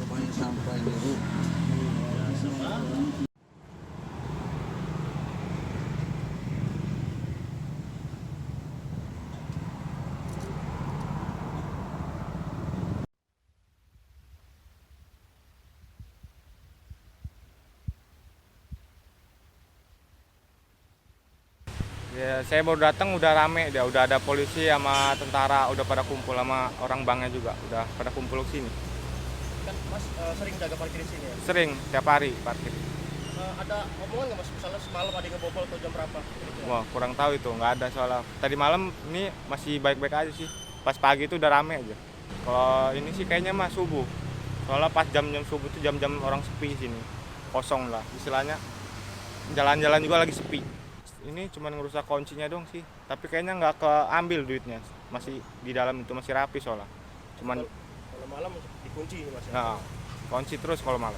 Banyak sampah ini Bu. Ya, saya baru datang udah rame dia, udah ada polisi sama tentara udah pada kumpul sama orang banknya juga, udah pada kumpul ke sini. Kan Mas sering jaga parkir di sini ya? Sering tiap hari parkir. Ada omongan nggak Mas, misalnya semalam ada yang ngebobol atau jam berapa? Gitu ya? Wah, kurang tahu itu, nggak ada soalnya. Tadi malam ini masih baik-baik aja sih. Pas pagi itu udah rame aja. Kalau ini sih kayaknya mah subuh. Soalnya pas jam-jam subuh itu jam-jam orang sepi sini. Kosong lah istilahnya. Jalan-jalan juga lagi sepi. Ini cuma ngerusak kuncinya dong sih. Tapi kayaknya nggak keambil duitnya. Masih di dalam itu masih rapi soalnya. Cuman Kalau malam dikunci Mas. nah, kunci terus kalau malam.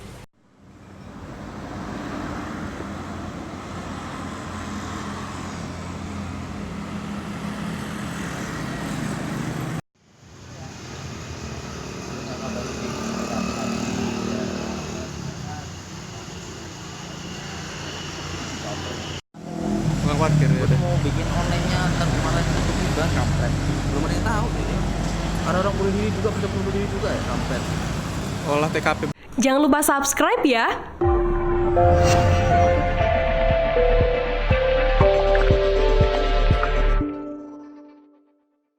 Tukang parkir ya. Udah mau bikin online-nya ntar kemarin itu juga kampret. Belum ada yang tahu ini. Ada orang bunuh diri juga, bisa bunuh diri juga ya kampret. Olah TKP. Jangan lupa subscribe ya.